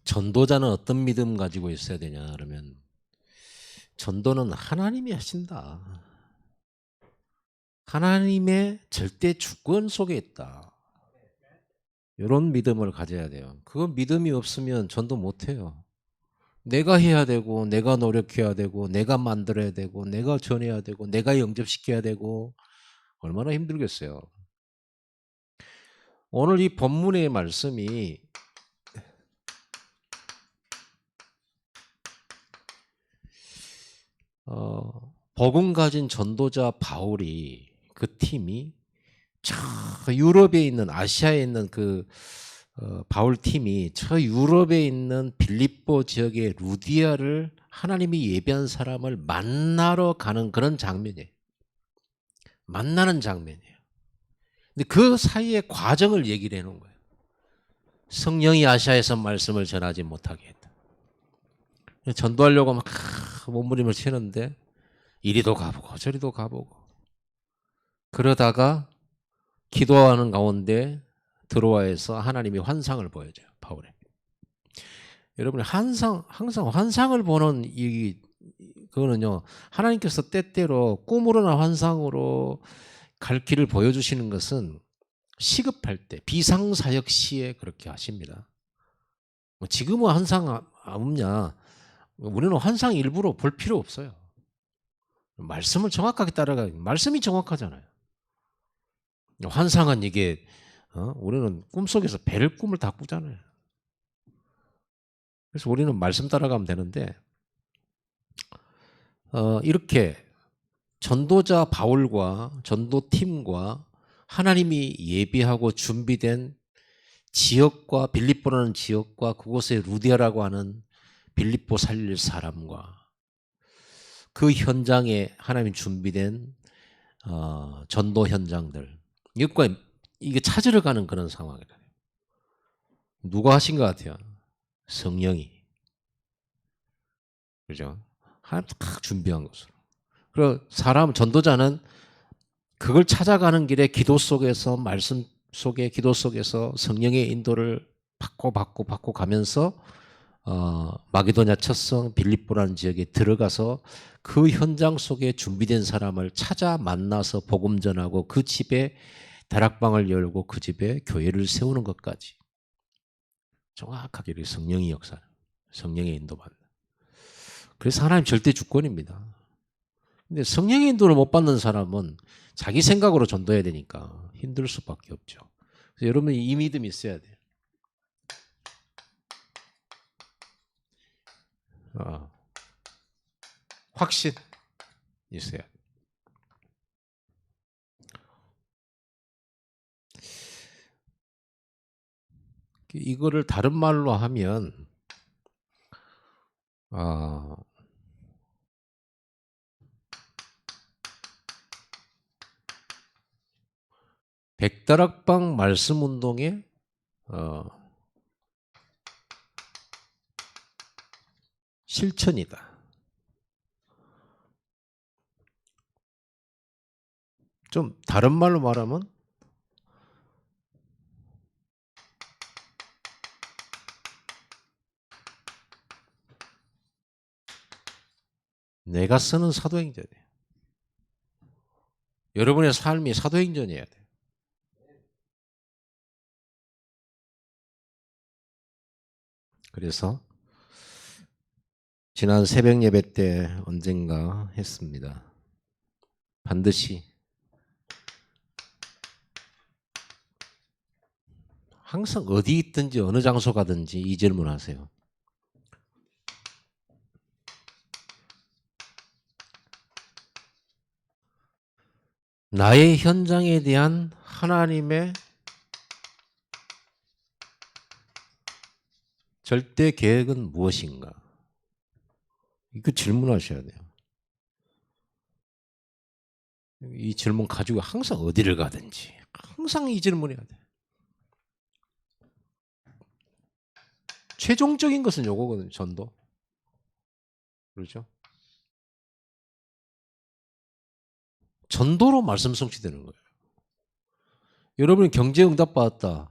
전도자는 어떤 믿음 가지고 있어야 되냐 그러면 전도는 하나님이 하신다. 하나님의 절대 주권 속에 있다. 이런 믿음을 가져야 돼요. 그 믿음이 없으면 전도 못해요. 내가 해야 되고 내가 노력해야 되고 내가 만들어야 되고 내가 전해야 되고 내가 영접시켜야 되고 얼마나 힘들겠어요. 오늘 이 본문의 말씀이 복음 가진 전도자 바울이 그 팀이 저 유럽에 있는 아시아에 있는 그 바울 팀이 저 유럽에 있는 빌립보 지역의 루디아를 하나님이 예비한 사람을 만나러 가는 그런 장면이에요. 만나는 장면이에요. 근데 그 사이의 과정을 얘기를 해놓은 거예요. 성령이 아시아에서 말씀을 전하지 못하게 했다. 전도하려고 막 몸부림을 치는데 이리도 가보고 저리도 가보고 그러다가 기도하는 가운데 드로아에서 하나님이 환상을 보여줘요. 바울에. 여러분 항상 환상을 보는 그거는요. 하나님께서 때때로 꿈으로나 환상으로 갈 길을 보여주시는 것은 시급할 때 비상사역 시에 그렇게 하십니다. 지금은 환상 없냐? 우리는 환상 일부러 볼 필요 없어요. 말씀을 정확하게 따라가. 말씀이 정확하잖아요. 환상은 이게 우리는 꿈속에서 벨 꿈을 다 꾸잖아요. 그래서 우리는 말씀 따라가면 되는데 이렇게 전도자 바울과 전도팀과 하나님이 예비하고 준비된 지역과 빌립보라는 지역과 그곳에 루디아라고 하는 빌립보 살릴 사람과 그 현장에 하나님 준비된 전도 현장들 이것과 이게 찾으러 가는 그런 상황이에요. 누가 하신 것 같아요? 성령이. 그죠? 하나님 딱 준비한 것으로. 그리고 사람 전도자는 그걸 찾아가는 길에 기도 속에서 말씀 속에 기도 속에서 성령의 인도를 받고 가면서 마게도냐 첫성 빌립보라는 지역에 들어가서 그 현장 속에 준비된 사람을 찾아 만나서 복음 전하고 그 집에 다락방을 열고 그 집에 교회를 세우는 것까지 정확하게 성령의 역사, 성령의 인도받는. 그래서 하나님 절대 주권입니다. 근데 성령의 인도를 못 받는 사람은 자기 생각으로 전도해야 되니까 힘들 수밖에 없죠. 그래서 여러분 이 믿음이 있어야 돼요. 확신 있어야 돼요. 이거를 다른 말로 하면 백다락방 말씀 운동의 실천이다. 좀 다른 말로 말하면 내가 쓰는 사도행전이에요. 여러분의 삶이 사도행전이어야 돼요. 그래서 지난 새벽 예배 때 언젠가 했습니다. 반드시 항상 어디 있든지 어느 장소 가든지 이 질문 하세요. 나의 현장에 대한 하나님의 절대 계획은 무엇인가? 이거 질문하셔야 돼요. 이 질문 가지고 항상 어디를 가든지 항상 이 질문해야 돼요. 최종적인 것은 요거거든요. 전도. 그렇죠? 전도로 말씀 성취되는 거예요. 여러분이 경제 응답 받았다.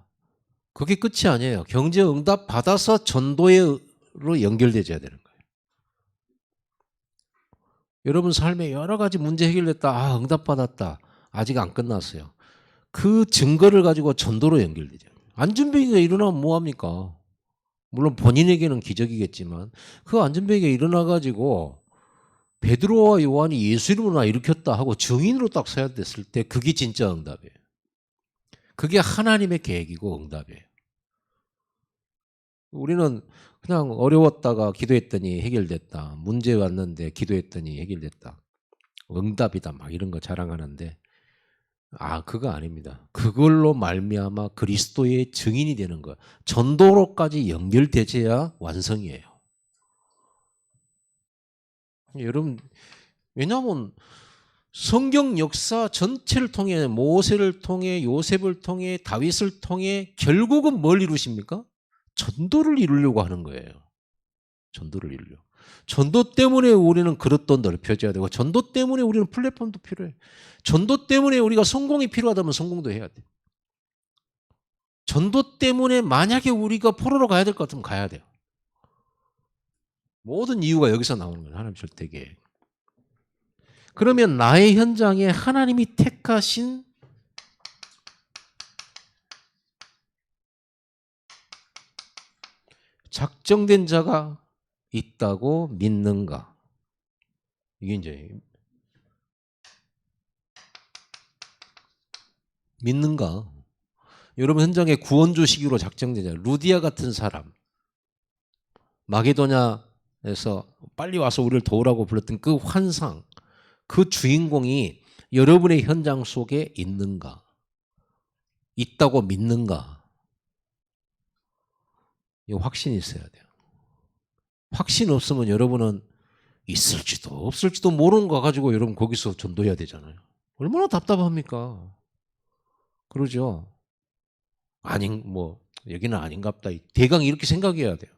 그게 끝이 아니에요. 경제 응답 받아서 전도로 연결되어야 되는 거예요. 여러분 삶에 여러 가지 문제 해결됐다. 아, 응답 받았다. 아직 안 끝났어요. 그 증거를 가지고 전도로 연결되죠. 안전병이가 일어나면 뭐합니까? 물론 본인에게는 기적이겠지만 그 안전병이가 일어나가지고 베드로와 요한이 예수 이름으로 나 일으켰다 하고 증인으로 딱 서야 됐을 때 그게 진짜 응답이에요. 그게 하나님의 계획이고 응답이에요. 우리는 그냥 어려웠다가 기도했더니 해결됐다. 문제 왔는데 기도했더니 해결됐다. 응답이다 막 이런 거 자랑하는데 그거 아닙니다. 그걸로 말미암아 그리스도의 증인이 되는 거. 전도로까지 연결되어야 완성이에요. 여러분 왜냐하면 성경 역사 전체를 통해 모세를 통해 요셉을 통해 다윗을 통해 결국은 뭘 이루십니까? 전도를 이루려고 하는 거예요. 전도를 이루려고. 전도 때문에 우리는 그릇도 넓혀져야 되고 전도 때문에 우리는 플랫폼도 필요해. 전도 때문에 우리가 성공이 필요하다면 성공도 해야 돼. 전도 때문에 만약에 우리가 포로로 가야 될 것 같으면 가야 돼요. 모든 이유가 여기서 나오는 거예요. 하나님 절대계획. 그러면 나의 현장에 하나님이 택하신 작정된 자가 있다고 믿는가? 이게 이제 믿는가? 여러분 현장에 구원주 시기로 작정된 자, 루디아 같은 사람, 마게도냐에서 빨리 와서 우리를 도우라고 불렀던 그 환상, 그 주인공이 여러분의 현장 속에 있는가? 있다고 믿는가? 이 확신이 있어야 돼요. 확신 없으면 여러분은 있을지도 없을지도 모르는 거 가지고 여러분 거기서 전도해야 되잖아요. 얼마나 답답합니까? 그러죠. 여기는 아닌갑다. 대강 이렇게 생각해야 돼요.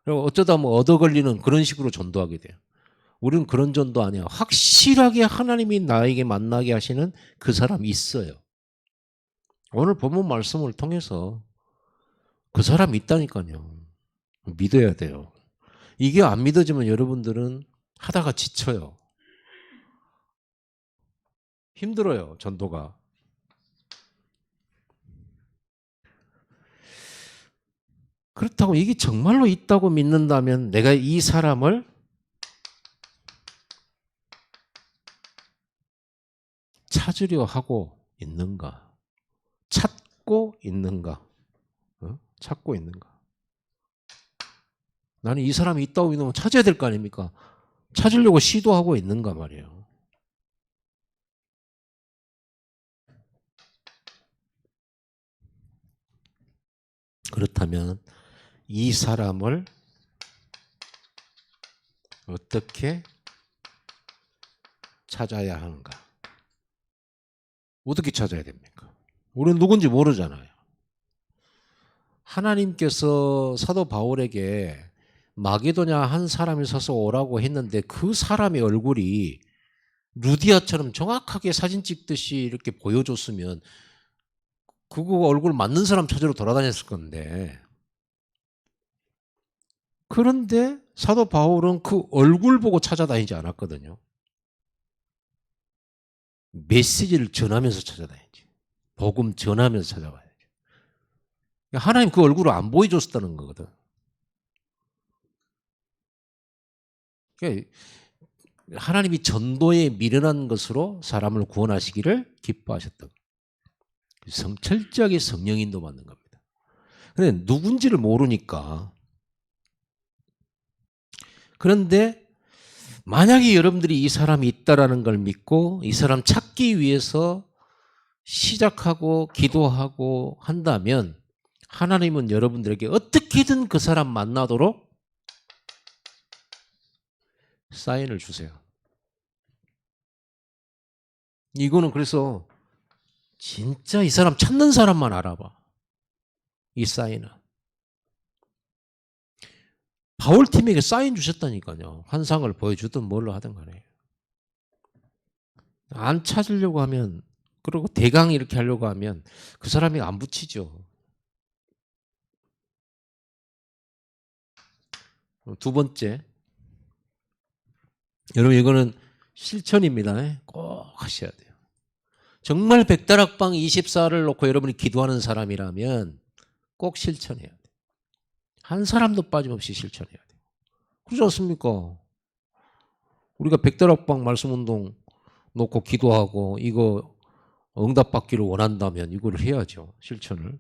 그리고 어쩌다 얻어 걸리는 그런 식으로 전도하게 돼요. 우리는 그런 전도 아니야. 확실하게 하나님이 나에게 만나게 하시는 그 사람이 있어요. 오늘 본문 말씀을 통해서 그 사람이 있다니까요. 믿어야 돼요. 이게 안 믿어지면 여러분들은 하다가 지쳐요. 힘들어요, 전도가. 그렇다고 이게 정말로 있다고 믿는다면 내가 이 사람을 찾으려 하고 있는가? 찾고 있는가? 찾고 있는가? 나는 이 사람이 있다고 믿으면 찾아야 될 거 아닙니까? 찾으려고 시도하고 있는가 말이에요. 그렇다면 이 사람을 어떻게 찾아야 하는가? 어떻게 찾아야 됩니까? 우리는 누군지 모르잖아요. 하나님께서 사도 바울에게 마게도냐 한 사람이 서서 오라고 했는데 그 사람의 얼굴이 루디아처럼 정확하게 사진 찍듯이 이렇게 보여줬으면 그거 얼굴 맞는 사람 찾으러 돌아다녔을 건데, 그런데 사도 바울은 그 얼굴 보고 찾아다니지 않았거든요. 메시지를 전하면서 찾아다니지. 복음 전하면서 찾아와야지. 하나님 그 얼굴을 안 보여줬다는 거거든. 그러니까 하나님이 전도에 미련한 것으로 사람을 구원하시기를 기뻐하셨다. 철저하게 성령 인도 받는 겁니다. 그런데 누군지를 모르니까. 그런데 만약에 여러분들이 이 사람이 있다라는 걸 믿고 이 사람 찾기 위해서 시작하고 기도하고 한다면 하나님은 여러분들에게 어떻게든 그 사람 만나도록 사인을 주세요. 이거는 그래서 진짜 이 사람 찾는 사람만 알아봐. 이 사인은. 바울팀에게 사인 주셨다니까요. 환상을 보여주든 뭘로 하든 간에. 안 찾으려고 하면, 그리고 대강 이렇게 하려고 하면 그 사람이 안 붙이죠. 두 번째, 여러분 이거는 실천입니다. 꼭 하셔야 돼요. 정말 백다락방 24를 놓고 여러분이 기도하는 사람이라면 꼭 실천해야 돼요. 한 사람도 빠짐없이 실천해야 돼요. 그렇지 않습니까? 우리가 백다락방 말씀운동 놓고 기도하고 이거 응답받기를 원한다면 이걸 해야죠. 실천을.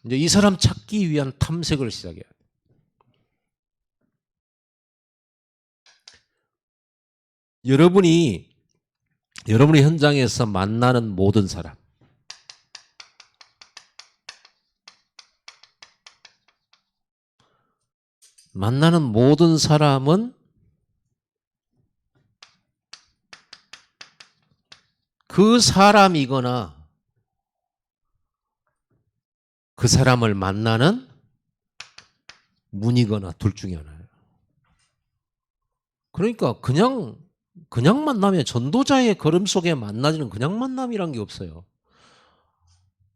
이제 이 사람 찾기 위한 탐색을 시작해야 돼요. 여러분이 현장에서 만나는 모든 사람, 사람은 그 사람이거나 그 사람을 만나는 문이거나 둘 중에 하나예요. 그러니까 그냥 만나면 전도자의 걸음 속에 만나지는 그냥 만남이란 게 없어요.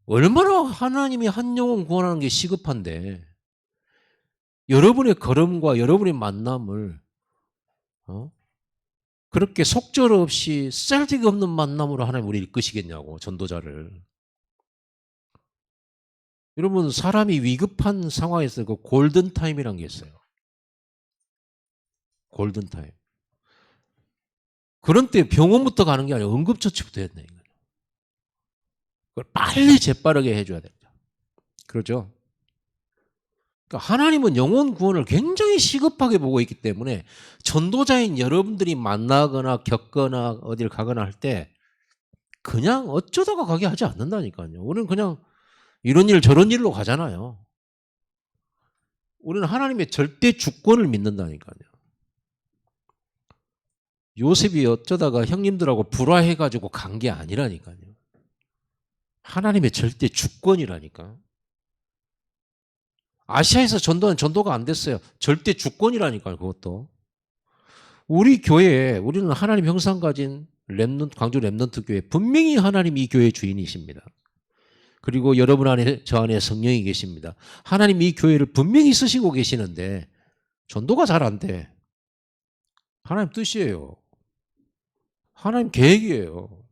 얼마나 하나님이 한 영혼 구원하는 게 시급한데 여러분의 걸음과 여러분의 만남을 그렇게 속절없이 쓸데기 없는 만남으로 하나님 우리를 이끄시겠냐고, 전도자를. 여러분, 사람이 위급한 상황에서 그 골든타임이라는 게 있어요. 골든타임. 그런 때 병원부터 가는 게 아니라 응급처치부터 해야 된다. 그걸 빨리 재빠르게 해줘야 됩니다. 그렇죠? 그러니까 하나님은 영혼 구원을 굉장히 시급하게 보고 있기 때문에 전도자인 여러분들이 만나거나 겪거나 어딜 가거나 할 때 그냥 어쩌다가 가게 하지 않는다니까요. 우리는 그냥 이런 일 저런 일로 가잖아요. 우리는 하나님의 절대 주권을 믿는다니까요. 요셉이 어쩌다가 형님들하고 불화해가지고 간 게 아니라니까요. 하나님의 절대 주권이라니까. 아시아에서 전도는 전도가 안 됐어요. 절대 주권이라니까요. 그것도. 우리 교회에 우리는 하나님 형상 가진 광주 렘넌트 교회, 분명히 하나님 이 교회의 주인이십니다. 그리고 여러분 안에, 저 안에 성령이 계십니다. 하나님 이 교회를 분명히 쓰시고 계시는데 전도가 잘 안 돼. 하나님 뜻이에요. 하나님 계획이에요.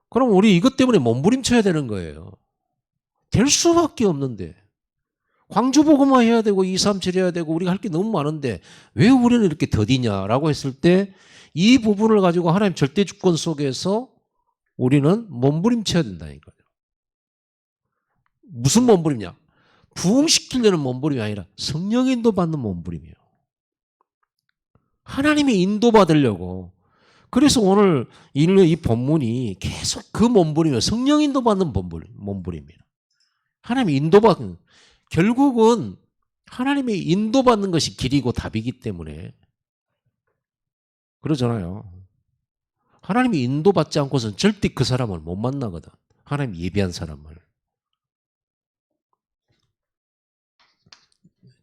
그럼 우리 이것 때문에 몸부림쳐야 되는 거예요. 될 수밖에 없는데. 광주 복음화 해야 되고 237 해야 되고 우리가 할 게 너무 많은데 왜 우리는 이렇게 더디냐라고 했을 때 이 부분을 가지고 하나님 절대 주권 속에서 우리는 몸부림쳐야 된다니까요. 무슨 몸부림이냐? 부흥시키려는 몸부림이 아니라 성령의 인도받는 몸부림이에요. 하나님의 인도받으려고. 그래서 오늘 이 본문이 계속 그 몸부림이에요. 성령 인도받는 몸부림이에요. 하나님의 인도받는, 결국은 하나님의 인도받는 것이 길이고 답이기 때문에 그러잖아요. 하나님이 인도받지 않고서는 절대 그 사람을 못 만나거든. 하나님 예비한 사람을.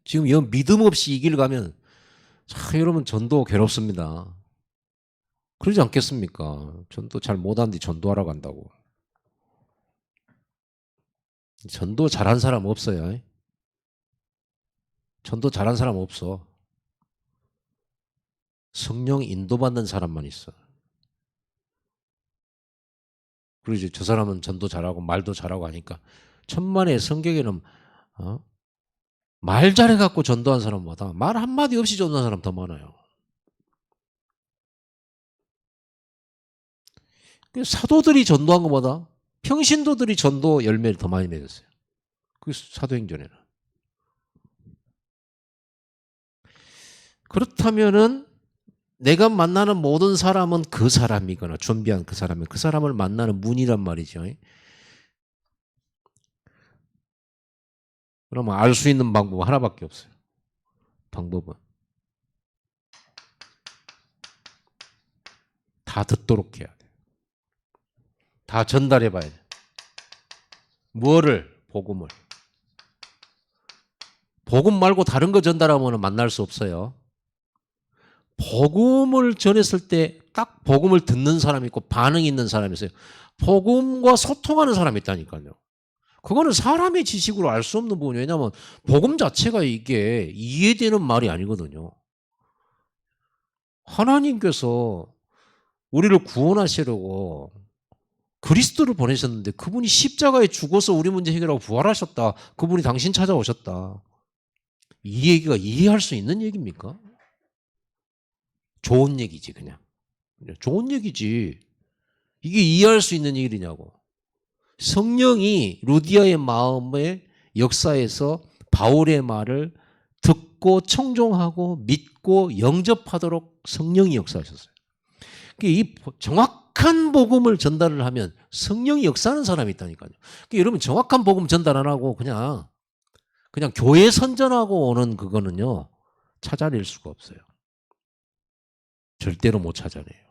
지금 이 믿음 없이 이 길 가면 여러분 전도 괴롭습니다. 그러지 않겠습니까? 전도 잘 못하는데 전도하러 간다고. 전도 잘한 사람 없어요. 전도 잘한 사람 없어. 성령 인도받는 사람만 있어. 그러지, 저 사람은 전도 잘하고 말도 잘하고 하니까 천만의 성경에는 말 잘해갖고 전도한 사람보다 말 한마디 없이 전도한 사람 더 많아요. 사도들이 전도한 것보다 평신도들이 전도 열매를 더 많이 맺었어요. 그 사도행전에는. 그렇다면은 내가 만나는 모든 사람은 그 사람이거나 준비한 그 사람이 그 사람을 만나는 문이란 말이죠. 그러면 알 수 있는 방법은 하나밖에 없어요. 방법은 다 듣도록 해야 돼. 다 전달해 봐야 돼. 뭐를? 복음을. 복음 말고 다른 거 전달하면 만날 수 없어요. 복음을 전했을 때 딱 복음을 듣는 사람이 있고 반응이 있는 사람이 있어요. 복음과 소통하는 사람이 있다니까요. 그거는 사람의 지식으로 알 수 없는 부분이에요. 왜냐하면 복음 자체가 이게 이해되는 말이 아니거든요. 하나님께서 우리를 구원하시려고 그리스도를 보내셨는데 그분이 십자가에 죽어서 우리 문제 해결하고 부활하셨다. 그분이 당신 찾아오셨다. 이 얘기가 이해할 수 있는 얘기입니까? 좋은 얘기지 그냥. 좋은 얘기지. 이게 이해할 수 있는 일이냐고. 성령이 루디아의 마음의 역사에서 바울의 말을 듣고 청종하고 믿고 영접하도록 성령이 역사하셨어요. 이 정확한 복음을 전달을 하면 성령이 역사하는 사람이 있다니까요. 여러분 정확한 복음 전달 안 하고 그냥 교회 선전하고 오는 그거는요 찾아낼 수가 없어요. 절대로 못 찾아내요.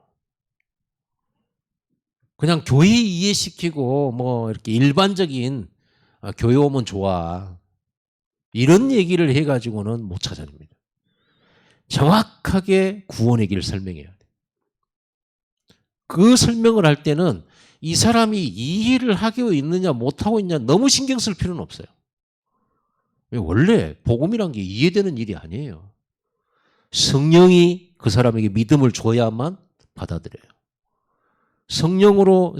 그냥 교회 이해시키고 뭐 이렇게 일반적인 교회 오면 좋아 이런 얘기를 해가지고는 못 찾아냅니다. 정확하게 구원의 길을 설명해야 돼. 그 설명을 할 때는 이 사람이 이해를 하고 있느냐 못하고 있느냐 너무 신경 쓸 필요는 없어요. 원래 복음이란 게 이해되는 일이 아니에요. 성령이 그 사람에게 믿음을 줘야만 받아들여요. 성령으로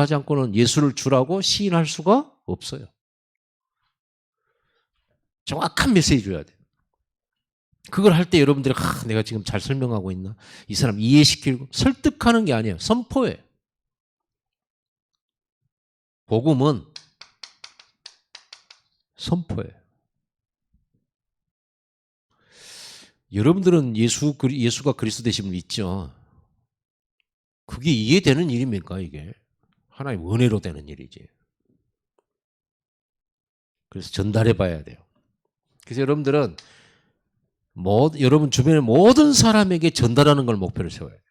하지 않고는 예수를 주라고 시인할 수가 없어요. 정확한 메시지 줘야 돼요. 그걸 할 때 여러분들이 내가 지금 잘 설명하고 있나? 이 사람 이해시키고 설득하는 게 아니에요. 선포예요. 복음은 선포예요. 여러분들은 예수가 그리스도 되심을 믿죠. 그게 이해되는 일입니까 이게? 하나의 은혜로 되는 일이지. 그래서 전달해 봐야 돼요. 그래서 여러분들은 여러분 주변의 모든 사람에게 전달하는 걸 목표로 세워야 돼요.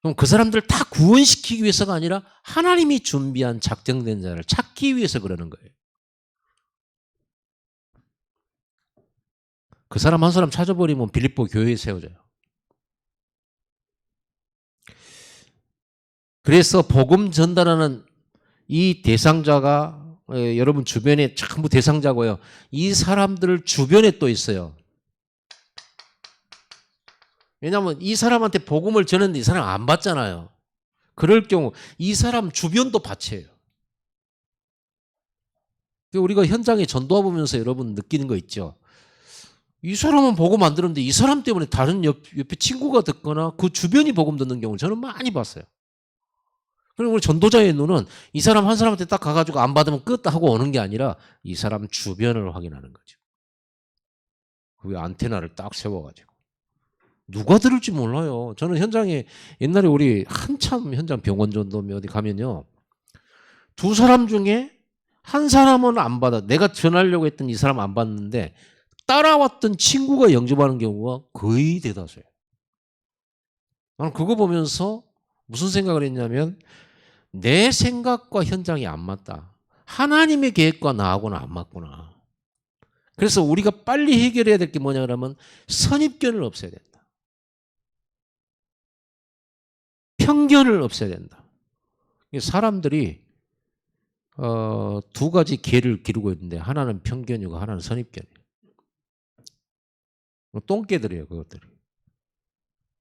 그럼 그 사람들 다 구원시키기 위해서가 아니라 하나님이 준비한 작정된 자를 찾기 위해서 그러는 거예요. 그 사람 한 사람 찾아버리면 빌립보 교회에 세워져요. 그래서 복음 전달하는 이 대상자가 여러분 주변에 전부 대상자고요. 이 사람들 주변에 또 있어요. 왜냐하면 이 사람한테 복음을 전했는데 이 사람 안 받잖아요. 그럴 경우 이 사람 주변도 밭이에요. 우리가 현장에 전도해 보면서 여러분 느끼는 거 있죠. 이 사람은 복음 안 들었는데 이 사람 때문에 다른 옆에 친구가 듣거나 그 주변이 복음 듣는 경우를 저는 많이 봤어요. 그럼 우리 전도자의 눈은 이 사람 한 사람한테 딱 가가지고 안 받으면 끝 하고 오는 게 아니라 이 사람 주변을 확인하는 거죠. 그 안테나를 딱 세워가지고. 누가 들을지 몰라요. 저는 현장에 옛날에 우리 한참 현장 병원 전도면 어디 가면요. 두 사람 중에 한 사람은 안 받아. 내가 전하려고 했던 이 사람 안 받는데 따라왔던 친구가 영접하는 경우가 거의 대다수예요. 나는 그거 보면서 무슨 생각을 했냐면 내 생각과 현장이 안 맞다. 하나님의 계획과 나하고는 안 맞구나. 그래서 우리가 빨리 해결해야 될 게 뭐냐 그러면 선입견을 없애야 된다. 편견을 없애야 된다. 사람들이 두 가지 개를 기르고 있는데 하나는 편견이고 하나는 선입견이에요. 똥개들이에요, 그것들이.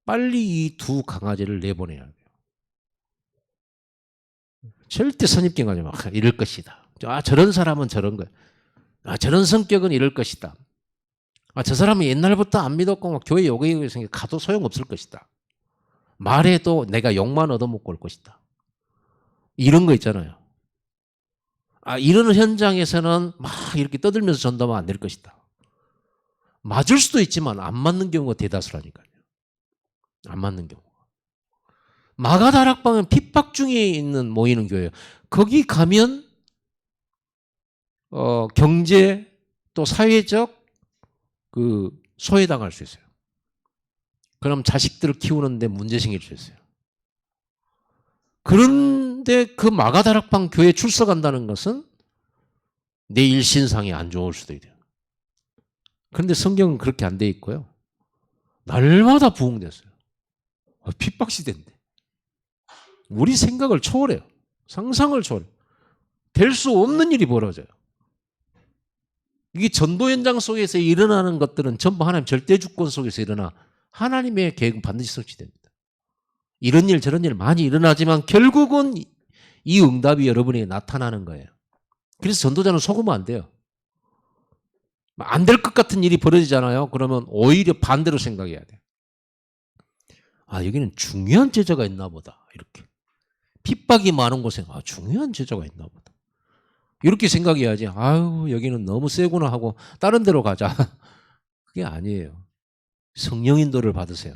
빨리 이 두 강아지를 내보내야 돼요. 절대 선입견 가지 마. 이럴 것이다. 저런 사람은 저런 거야. 저런 성격은 이럴 것이다. 저 사람은 옛날부터 안 믿었고 교회 요구에 가도 소용없을 것이다. 말해도 내가 욕만 얻어먹고 올 것이다. 이런 거 있잖아요. 이런 현장에서는 막 이렇게 떠들면서 전도하면 안 될 것이다. 맞을 수도 있지만 안 맞는 경우가 대다수라니까요. 안 맞는 경우. 마가다락방은 핍박 중에 있는 모이는 교회예요. 거기 가면 경제 또 사회적 소외당할 수 있어요. 그럼 자식들을 키우는데 문제 생길 수 있어요. 그런데 그 마가다락방 교회에 출석한다는 것은 내 일신상이 안 좋을 수도 있어요. 그런데 성경은 그렇게 안 돼 있고요. 날마다 부흥됐어요. 핍박 시대인데. 우리 생각을 초월해요. 상상을 초월해요. 될 수 없는 일이 벌어져요. 이게 전도 현장 속에서 일어나는 것들은 전부 하나님 절대 주권 속에서 일어나 하나님의 계획은 반드시 성취됩니다. 이런 일 저런 일 많이 일어나지만 결국은 이 응답이 여러분에게 나타나는 거예요. 그래서 전도자는 속으면 안 돼요. 안 될 것 같은 일이 벌어지잖아요. 그러면 오히려 반대로 생각해야 돼요. 아, 여기는 중요한 제자가 있나 보다. 이렇게. 핍박이 많은 곳에 중요한 제자가 있나 보다. 이렇게 생각해야지. 아유, 여기는 너무 세구나 하고 다른 데로 가자. 그게 아니에요. 성령 인도를 받으세요.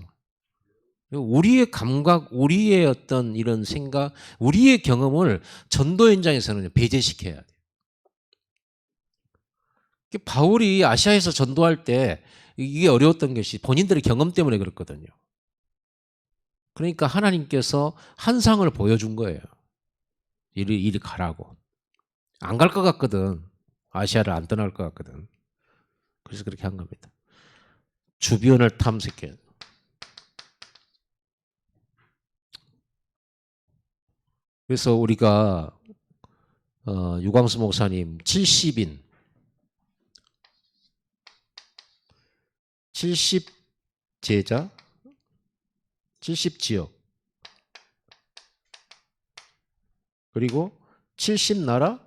우리의 감각, 우리의 어떤 이런 생각, 우리의 경험을 전도 현장에서는 배제시켜야 돼요. 바울이 아시아에서 전도할 때 이게 어려웠던 것이 본인들의 경험 때문에 그렇거든요. 그러니까 하나님께서 한상을 보여준 거예요. 이리 가라고. 안 갈 것 같거든. 아시아를 안 떠날 것 같거든. 그래서 그렇게 한 겁니다. 주변을 탐색해야 돼요. 그래서 우리가 유광수 목사님 70인 70 제자 70 지역 그리고 70 나라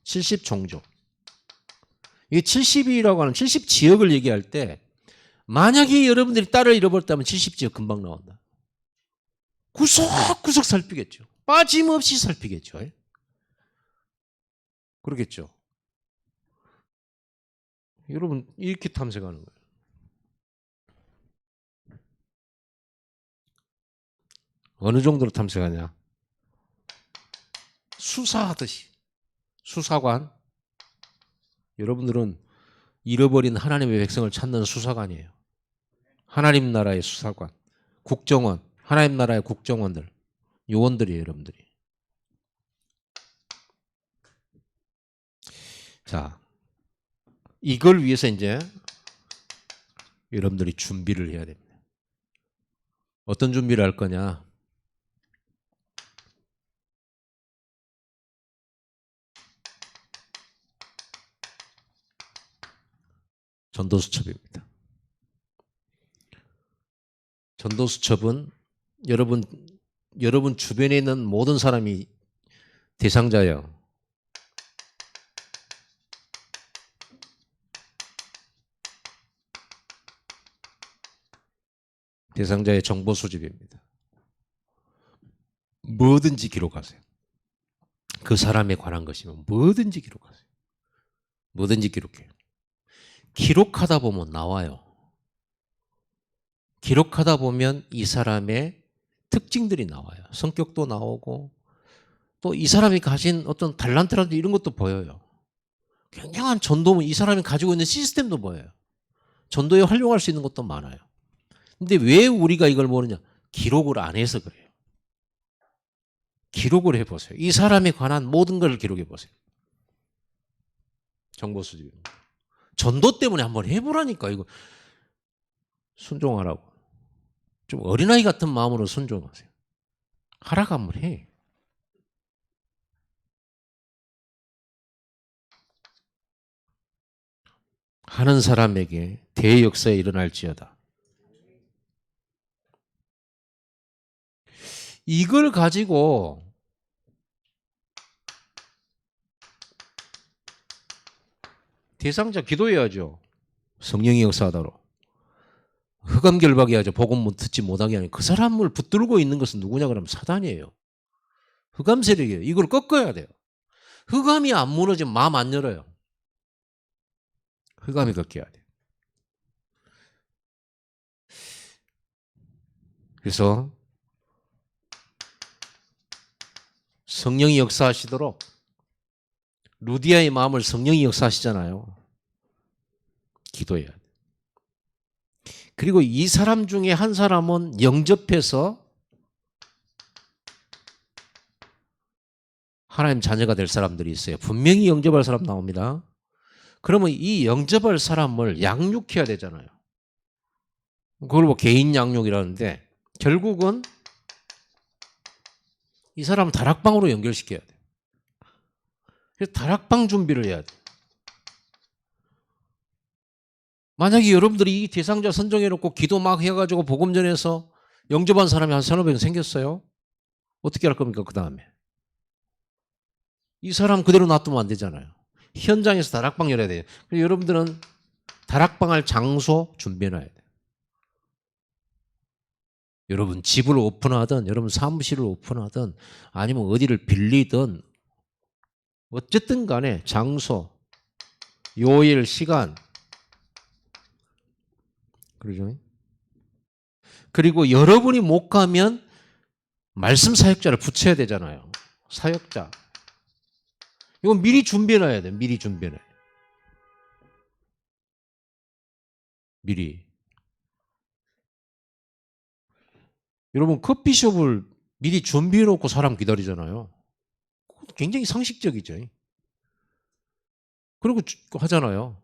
70 종족. 이게 70이라고 하는 70 지역을 얘기할 때 만약에 여러분들이 딸을 잃어버렸다면 70 지역 금방 나온다. 구석구석 살피겠죠. 빠짐없이 살피겠죠. 그러겠죠. 여러분 이렇게 탐색하는 거예요. 어느 정도로 탐색하냐? 수사하듯이. 수사관. 여러분들은 잃어버린 하나님의 백성을 찾는 수사관이에요. 하나님 나라의 수사관. 국정원. 하나님 나라의 국정원들. 요원들이에요, 여러분들이. 자, 이걸 위해서 이제 여러분들이 준비를 해야 됩니다. 어떤 준비를 할 거냐? 전도수첩입니다. 전도수첩은 여러분 주변에 있는 모든 사람이 대상자예요. 대상자의 정보 수집입니다. 뭐든지 기록하세요. 그 사람에 관한 것이면 뭐든지 기록하세요. 뭐든지 기록해요. 기록하다 보면 나와요. 기록하다 보면 이 사람의 특징들이 나와요. 성격도 나오고 또 이 사람이 가진 어떤 달란트라든지 이런 것도 보여요. 굉장한 전도면 이 사람이 가지고 있는 시스템도 보여요. 전도에 활용할 수 있는 것도 많아요. 근데 왜 우리가 이걸 모르냐? 기록을 안 해서 그래요. 기록을 해보세요. 이 사람에 관한 모든 걸 기록해보세요. 정보 수집입니다. 전도 때문에 한번 해보라니까. 이거 순종하라고. 좀 어린아이 같은 마음으로 순종하세요. 하라고 한번 해. 하는 사람에게 대역사에 일어날지어다. 이걸 가지고 대상자 기도해야죠. 성령이 역사하다로. 흑암결박해야죠. 복음 듣지 못하게 하는 그 사람을 붙들고 있는 것은 누구냐 그러면 사단이에요. 흑암 세력이에요. 이걸 꺾어야 돼요. 흑암이 안 무너지면 마음 안 열어요. 흑암이 꺾여야 돼요. 그래서 성령이 역사하시도록 루디아의 마음을 성령이 역사하시잖아요. 기도해야 돼요. 그리고 이 사람 중에 한 사람은 영접해서 하나님 자녀가 될 사람들이 있어요. 분명히 영접할 사람 나옵니다. 그러면 이 영접할 사람을 양육해야 되잖아요. 그걸 뭐 개인 양육이라는데 결국은 이 사람을 다락방으로 연결시켜야 돼요. 그래서 다락방 준비를 해야 돼요. 만약에 여러분들이 이 대상자 선정해놓고 기도 막 해가지고 복음 전해서 영접한 사람이 한 3,500명 생겼어요. 어떻게 할 겁니까? 그 다음에 이 사람 그대로 놔두면 안 되잖아요. 현장에서 다락방 열어야 돼요. 그래서 여러분들은 다락방 할 장소 준비해놔야 돼요. 여러분 집을 오픈하든 여러분 사무실을 오픈하든 아니면 어디를 빌리든 어쨌든 간에 장소, 요일, 시간, 그러죠? 그리고 여러분이 못 가면 말씀 사역자를 붙여야 되잖아요. 사역자. 이건 미리 준비해놔야 돼. 미리 준비해놔야 돼. 미리. 여러분 커피숍을 미리 준비해놓고 사람 기다리잖아요. 굉장히 상식적이죠. 그리고 하잖아요.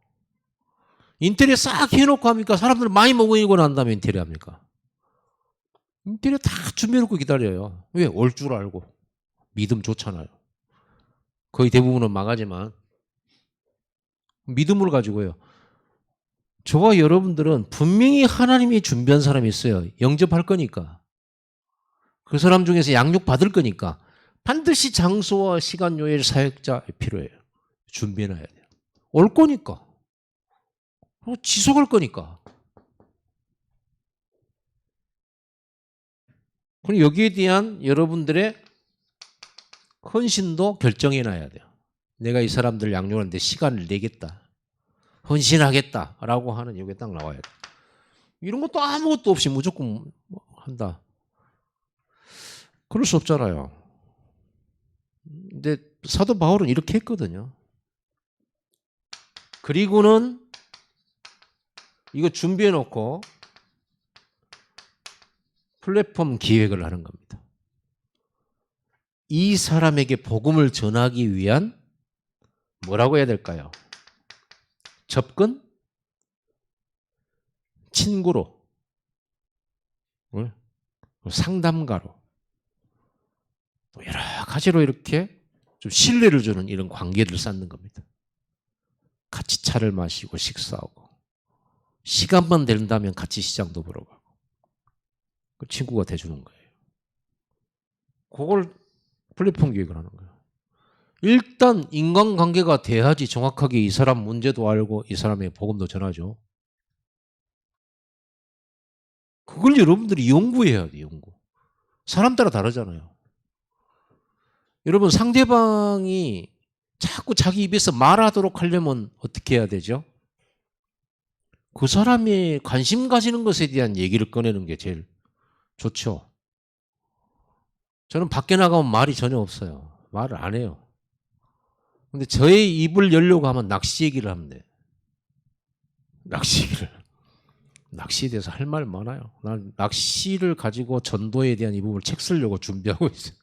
인테리어 싹 해놓고 합니까? 사람들 많이 먹이고 난 다음에 인테리어 합니까? 인테리어 다 준비해놓고 기다려요. 왜? 올 줄 알고. 믿음 좋잖아요. 거의 대부분은 망하지만 믿음을 가지고요. 저와 여러분들은 분명히 하나님이 준비한 사람이 있어요. 영접할 거니까. 그 사람 중에서 양육 받을 거니까 반드시 장소와 시간, 요일, 사역자 필요해요. 준비해놔야 돼요. 올 거니까. 지속할 거니까. 그럼 여기에 대한 여러분들의 헌신도 결정해놔야 돼요. 내가 이 사람들 양육하는데 시간을 내겠다. 헌신하겠다라고 하는 여기에 딱 나와야 돼요. 이런 것도 아무것도 없이 무조건 한다. 그럴 수 없잖아요. 근데 사도 바울은 이렇게 했거든요. 그리고는 이거 준비해놓고 플랫폼 기획을 하는 겁니다. 이 사람에게 복음을 전하기 위한 뭐라고 해야 될까요? 접근? 친구로, 상담가로, 여러 가지로 이렇게 좀 신뢰를 주는 이런 관계를 쌓는 겁니다. 같이 차를 마시고 식사하고 시간만 된다면 같이 시장도 보러 가고 그 친구가 돼주는 거예요. 그걸 플랫폼 기획을 하는 거예요. 일단 인간관계가 돼야지 정확하게 이 사람 문제도 알고 이 사람의 복음도 전하죠. 그걸 여러분들이 연구해야 돼요. 연구. 사람 따라 다르잖아요. 여러분 상대방이 자꾸 자기 입에서 말하도록 하려면 어떻게 해야 되죠? 그 사람이 관심 가지는 것에 대한 얘기를 꺼내는 게 제일 좋죠. 저는 밖에 나가면 말이 전혀 없어요. 말을 안 해요. 근데 저의 입을 열려고 하면 낚시 얘기를 하면 돼요. 낚시 얘기를. 낚시에 대해서 할 말 많아요. 난 낚시를 가지고 전도에 대한 이 부분을 책 쓰려고 준비하고 있어요.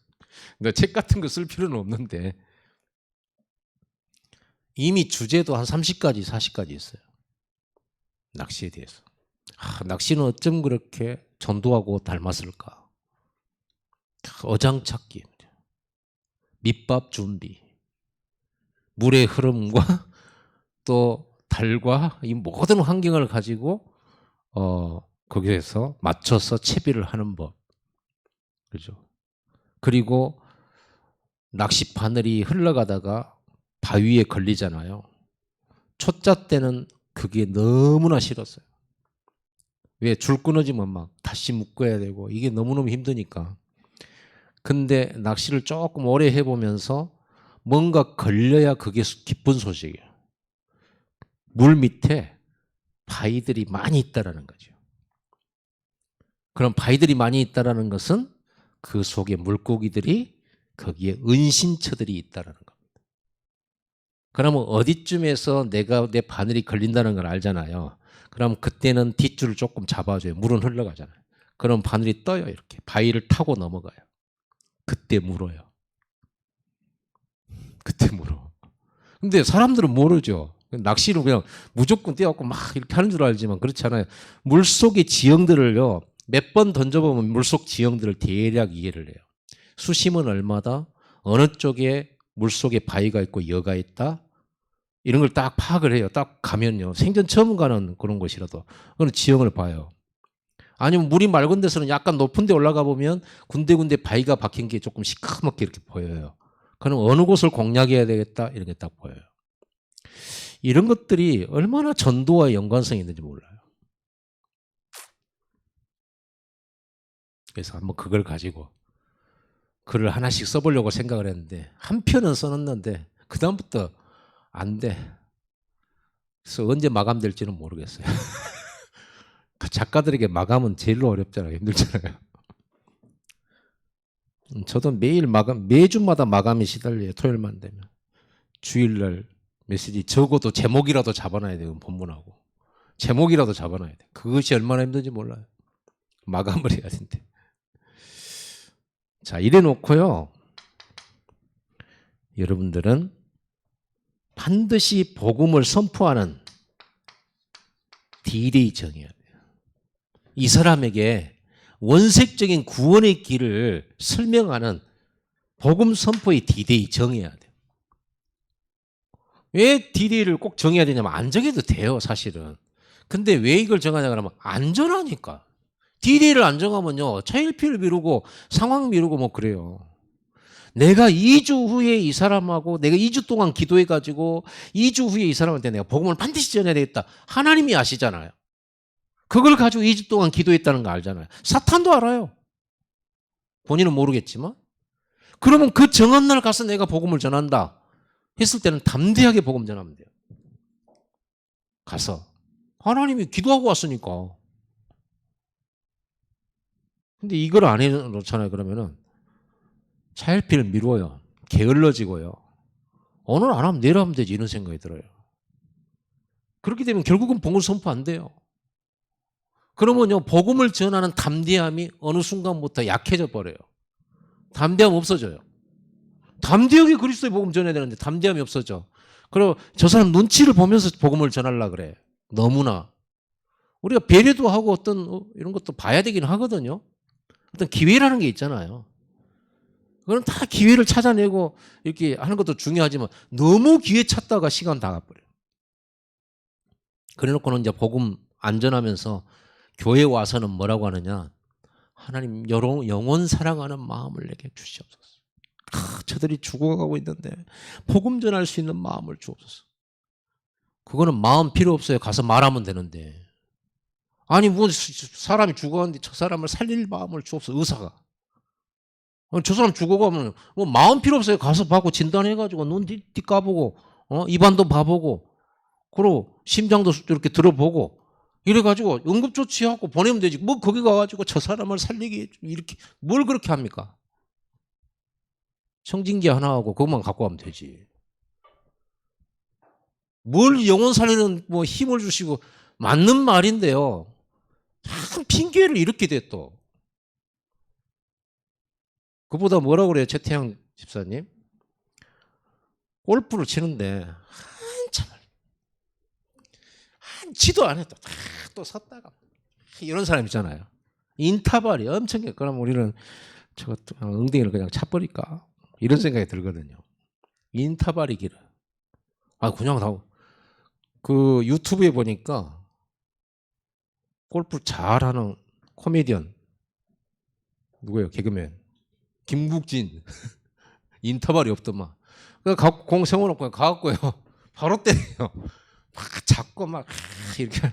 그러니까 책 같은 거 쓸 필요는 없는데 이미 주제도 한 30가지, 40가지 있어요. 낚시에 대해서. 낚시는 어쩜 그렇게 전도하고 닮았을까? 어장 찾기, 밑밥 준비, 물의 흐름과 또 달과 이 모든 환경을 가지고 거기에서 맞춰서 채비를 하는 법, 그죠? 그리고 낚시 바늘이 흘러가다가 바위에 걸리잖아요. 초짜 때는 그게 너무나 싫었어요. 왜? 줄 끊어지면 막 다시 묶어야 되고 이게 너무너무 힘드니까. 근데 낚시를 조금 오래 해보면서 뭔가 걸려야 그게 기쁜 소식이에요. 물 밑에 바위들이 많이 있다라는 거죠. 그럼 바위들이 많이 있다라는 것은 그 속에 물고기들이 거기에 은신처들이 있다라는 겁니다. 그러면 어디쯤에서 내 바늘이 걸린다는 걸 알잖아요. 그럼 그때는 뒷줄을 조금 잡아줘요. 물은 흘러가잖아요. 그럼 바늘이 떠요. 이렇게 바위를 타고 넘어가요. 그때 물어요. 그때 물어. 근데 사람들은 모르죠. 낚시를 그냥 무조건 떼어갖고 막 이렇게 하는 줄 알지만 그렇지 않아요. 물속의 지형들을요. 몇 번 던져보면 물속 지형들을 대략 이해를 해요. 수심은 얼마다, 어느 쪽에 물속에 바위가 있고 여가 있다. 이런 걸 딱 파악을 해요. 딱 가면요. 생전 처음 가는 그런 곳이라도 그런 지형을 봐요. 아니면 물이 맑은 데서는 약간 높은 데 올라가 보면 군데군데 바위가 박힌 게 조금 시커멓게 이렇게 보여요. 그럼 어느 곳을 공략해야 되겠다 이런 게 딱 보여요. 이런 것들이 얼마나 전도와 연관성이 있는지 몰라요. 그래서 한번 그걸 가지고 글을 하나씩 써보려고 생각을 했는데 한 편은 써놨는데 그 다음부터 안 돼. 그래서 언제 마감될지는 모르겠어요. 작가들에게 마감은 제일 어렵잖아요. 힘들잖아요. 저도 매일 매주마다 마감이 시달려요. 토요일만 되면. 주일날 메시지 적어도 제목이라도 잡아놔야 돼요. 본문하고. 제목이라도 잡아놔야 돼. 그것이 얼마나 힘든지 몰라요. 마감을 해야 된대. 자, 이래 놓고요. 여러분들은 반드시 복음을 선포하는 D-Day 정해야 돼요. 이 사람에게 원색적인 구원의 길을 설명하는 복음 선포의 D-Day 정해야 돼요. 왜 D-Day를 꼭 정해야 되냐면 안 정해도 돼요, 사실은. 근데 왜 이걸 정하냐 그러면 안전하니까. D-Day를 안 정하면요, 차일피일 미루고 상황 미루고 뭐 그래요. 내가 2주 후에 이 사람하고 내가 2주 동안 기도해가지고 2주 후에 이 사람한테 내가 복음을 반드시 전해야 되겠다. 하나님이 아시잖아요. 그걸 가지고 2주 동안 기도했다는 거 알잖아요. 사탄도 알아요. 본인은 모르겠지만. 그러면 그 정한 날 가서 내가 복음을 전한다 했을 때는 담대하게 복음 전하면 돼요. 가서. 하나님이 기도하고 왔으니까. 근데 이걸 안 해놓잖아요. 그러면은 차일피일 미뤄요. 게을러지고요. 오늘 안 하면 내일 하면 되지 이런 생각이 들어요. 그렇게 되면 결국은 복음을 선포 안 돼요. 그러면요, 복음을 전하는 담대함이 어느 순간부터 약해져 버려요. 담대함 없어져요. 담대하게 그리스도의 복음 전해야 되는데 담대함이 없어져. 그리고 저 사람 눈치를 보면서 복음을 전하려고 그래. 너무나. 우리가 배려도 하고 어떤 이런 것도 봐야 되긴 하거든요. 어떤 기회라는 게 있잖아요. 그건 다 기회를 찾아내고 이렇게 하는 것도 중요하지만 너무 기회 찾다가 시간 다 가버려요. 그래 놓고는 이제 복음 안 전하면서 교회 와서는 뭐라고 하느냐. 하나님 영혼 사랑하는 마음을 내게 주시옵소서. 저들이 죽어가고 있는데 복음 전할 수 있는 마음을 주옵소서. 그거는 마음 필요 없어요. 가서 말하면 되는데. 아니 뭐 사람이 죽었는데 저 사람을 살릴 마음을 주옵소서. 의사가. 저 사람 죽어가면 뭐 마음 필요 없어요. 가서 봐고 진단해가지고 눈 띠 까보고 입안도 봐보고 그리고 심장도 이렇게 들어보고 이래가지고 응급조치하고 보내면 되지. 뭐 거기 가가지고 저 사람을 살리기 이렇게 뭘 그렇게 합니까? 청진기 하나 하고 그것만 갖고 가면 되지. 뭘 영혼 살리는 뭐 힘을 주시고 맞는 말인데요. 참 핑계를 이렇게 대 또. 그보다 뭐라고 그래요, 최태양 집사님? 골프를 치는데 한치도 안 했다. 또 섰다가 이런 사람 있잖아요. 인타발이 엄청 게 그럼 우리는 저것도 엉덩이를 그냥 차버릴까 이런 생각이 들거든요. 인타발이 길어. 그냥 다 그 유튜브에 보니까 골프 잘하는 코미디언 누구예요? 개그맨 김국진 인터벌이 없더만. 그래서 공 세워놓고 가갖고요 바로 때려요. 막 잡고 막 이렇게.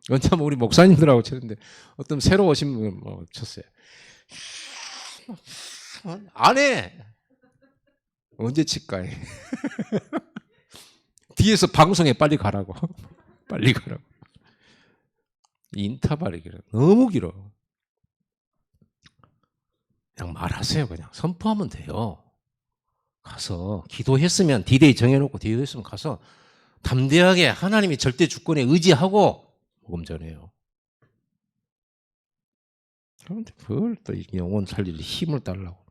원참 우리 목사님들하고 치는데 어떤 새로 오신 분 뭐 쳤어요. 안 해. 언제 칠까? 뒤에서 방송에 빨리 가라고. 빨리 가라고. 인터벌이 길어. 너무 길어. 그냥 말하세요. 그냥 선포하면 돼요. 가서 기도했으면 D-Day 정해놓고 기도했으면 가서 담대하게 하나님이 절대 주권에 의지하고 복음 전해요. 그런데 그걸 또 영혼 살릴 힘을 달라고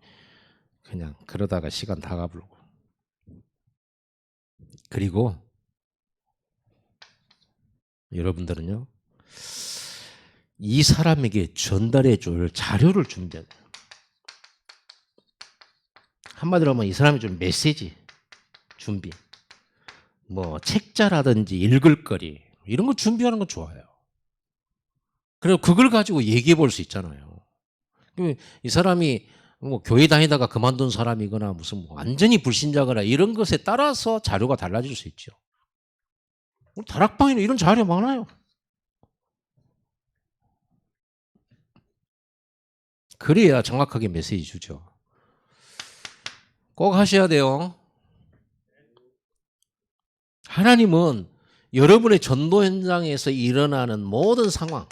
그냥 그러다가 시간 다 가버리고. 그리고 여러분들은요, 이 사람에게 전달해 줄 자료를 준비해야 돼요. 한마디로 하면 이 사람이 줄 메시지 준비. 뭐 책자라든지 읽을 거리 이런 거 준비하는 건 좋아요. 그리고 그걸 가지고 얘기해 볼 수 있잖아요. 이 사람이 뭐 교회 다니다가 그만둔 사람이거나 무슨 뭐 완전히 불신자거나 이런 것에 따라서 자료가 달라질 수 있죠. 다락방에는 이런 자료 많아요. 그래야 정확하게 메시지 주죠. 꼭 하셔야 돼요. 하나님은 여러분의 전도 현장에서 일어나는 모든 상황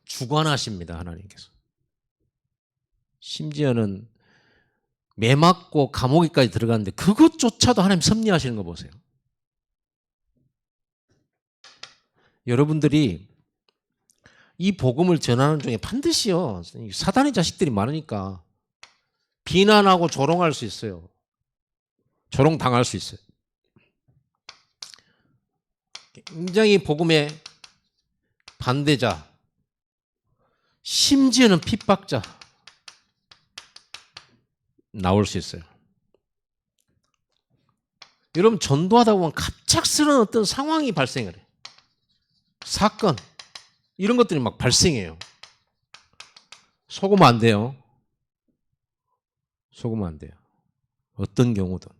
주관하십니다. 하나님께서. 심지어는 매 맞고 감옥에까지 들어갔는데 그것조차도 하나님 섭리하시는 거 보세요. 여러분들이 이 복음을 전하는 중에 반드시요. 사단의 자식들이 많으니까 비난하고 조롱할 수 있어요. 조롱당할 수 있어요. 굉장히 복음의 반대자, 심지어는 핍박자 나올 수 있어요. 여러분 전도하다 보면 갑작스러운 어떤 상황이 발생을 해요. 사건 이런 것들이 막 발생해요. 속으면 안 돼요. 속으면 안 돼요. 어떤 경우든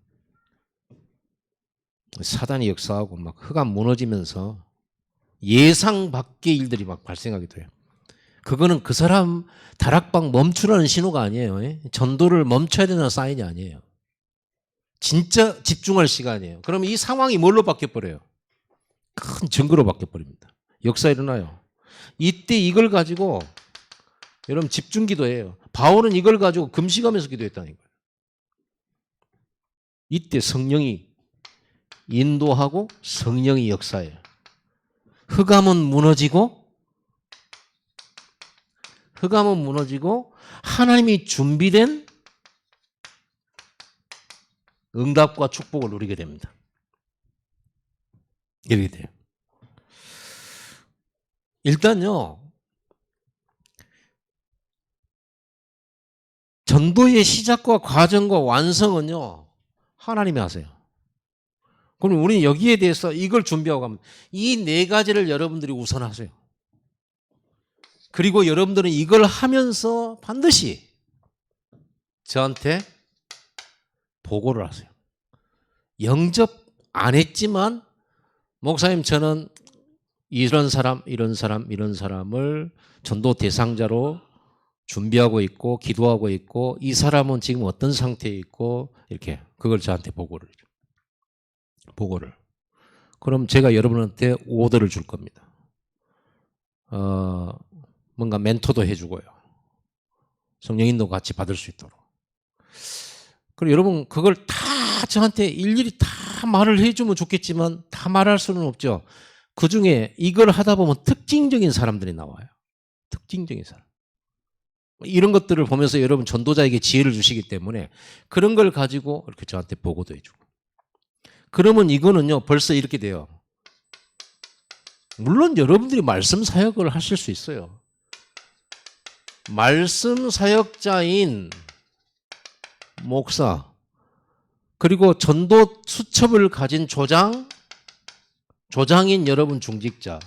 사단이 역사하고 막 흑암 무너지면서 예상 밖의 일들이 막 발생하기도 해요. 그거는 그 사람 다락방 멈추라는 신호가 아니에요. 전도를 멈춰야 되는 사인이 아니에요. 진짜 집중할 시간이에요. 그러면 이 상황이 뭘로 바뀌어버려요? 큰 증거로 바뀌어버립니다. 역사 일어나요. 이때 이걸 가지고 여러분 집중 기도해요. 바울은 이걸 가지고 금식하면서 기도했다는 거예요. 이때 성령이 인도하고 성령이 역사해요. 흑암은 무너지고 하나님이 준비된 응답과 축복을 누리게 됩니다. 이렇게 돼요. 일단요, 전도의 시작과 과정과 완성은요, 하나님이 하세요. 그럼 우리는 여기에 대해서 이걸 준비하고 가면 이 네 가지를 여러분들이 우선하세요. 그리고 여러분들은 이걸 하면서 반드시 저한테 보고를 하세요. 영접 안 했지만 목사님 저는 이런 사람을 전도 대상자로 준비하고 있고 기도하고 있고 이 사람은 지금 어떤 상태에 있고 이렇게 그걸 저한테 보고를. 그럼 제가 여러분한테 오더를 줄 겁니다. 뭔가 멘토도 해주고요. 성령인도 같이 받을 수 있도록. 그리고 여러분 그걸 다 저한테 일일이 다 말을 해주면 좋겠지만 다 말할 수는 없죠. 그중에 이걸 하다 보면 특징적인 사람들이 나와요. 특징적인 사람. 이런 것들을 보면서 여러분 전도자에게 지혜를 주시기 때문에 그런 걸 가지고 이렇게 저한테 보고도 해주고. 그러면 이거는요 벌써 이렇게 돼요. 물론 여러분들이 말씀 사역을 하실 수 있어요. 말씀 사역자인 목사 그리고 전도 수첩을 가진 조장인 여러분 중직자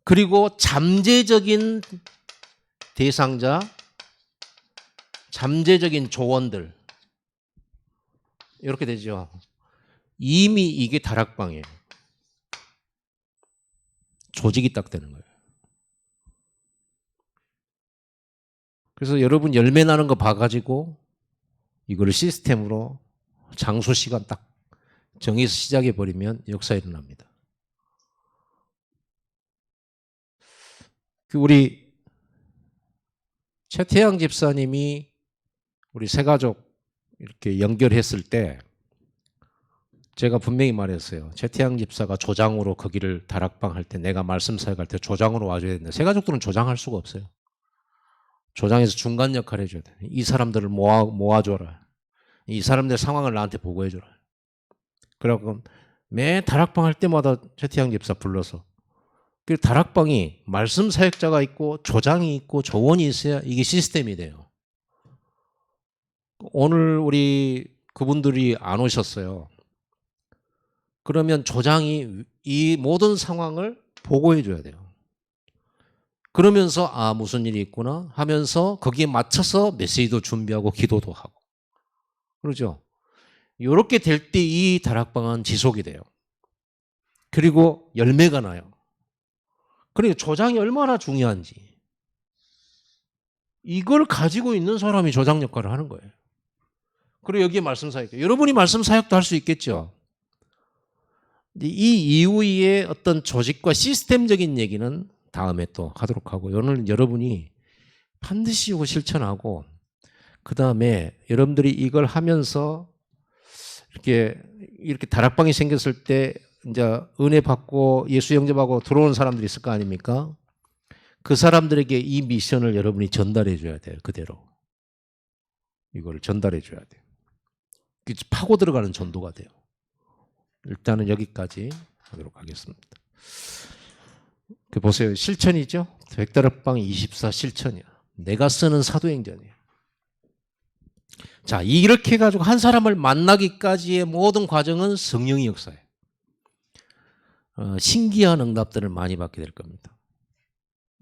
그리고 잠재적인 대상자 잠재적인 조원들 이렇게 되죠. 이미 이게 다락방이에요. 조직이 딱 되는 거예요. 그래서 여러분 열매 나는 거 봐가지고 이거를 시스템으로 장소 시간 딱 정해서 시작해 버리면 역사 일어납니다. 우리 최태양 집사님이 우리 새가족 이렇게 연결했을 때 제가 분명히 말했어요. 최태양 집사가 조장으로 거기를 다락방 할 때 내가 말씀 사역할 때 조장으로 와줘야 된다. 새가족들은 조장할 수가 없어요. 조장에서 중간 역할을 해줘야 돼. 이 사람들을 모아줘라. 이 사람들 상황을 나한테 보고해줘라. 그래갖고 매 다락방 할 때마다 최태양 집사 불러서 그 다락방이 말씀 사역자가 있고 조장이 있고 조원이 있어야 이게 시스템이 돼요. 오늘 우리 그분들이 안 오셨어요. 그러면 조장이 이 모든 상황을 보고해 줘야 돼요. 그러면서 아 무슨 일이 있구나 하면서 거기에 맞춰서 메시지도 준비하고 기도도 하고 그러죠. 이렇게 될 때 이 다락방은 지속이 돼요. 그리고 열매가 나요. 그러니까 조장이 얼마나 중요한지 이걸 가지고 있는 사람이 조장 역할을 하는 거예요. 그리고 여기에 말씀 사역. 여러분이 말씀 사역도 할 수 있겠죠. 이 이후의 어떤 조직과 시스템적인 얘기는 다음에 또 하도록 하고 오늘 여러분이 반드시 이거 실천하고 그 다음에 여러분들이 이걸 하면서 이렇게 다락방이 생겼을 때 이제 은혜 받고 예수 영접하고 들어오는 사람들이 있을 거 아닙니까? 그 사람들에게 이 미션을 여러분이 전달해 줘야 돼요. 그대로. 이걸 전달해 줘야 돼요. 파고 들어가는 전도가 돼요. 일단은 여기까지 하도록 하겠습니다. 보세요. 실천이죠. 백다락방 24 실천이야. 내가 쓰는 사도행전이에요. 자, 이렇게 해가지고 한 사람을 만나기까지의 모든 과정은 성령의 역사예요. 신기한 응답들을 많이 받게 될 겁니다.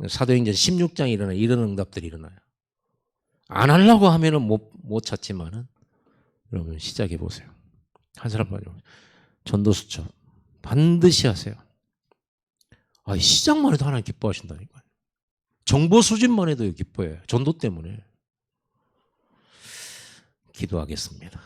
사도행전 16장에 일어나 이런 응답들이 일어나요. 안 하려고 하면은 못 찾지만은 여러분 시작해 보세요. 한 사람만 전도수첩 반드시 하세요. 시작만 해도 하나님 기뻐하신다니까요. 정보 수집만 해도 기뻐해요. 전도 때문에. 기도하겠습니다.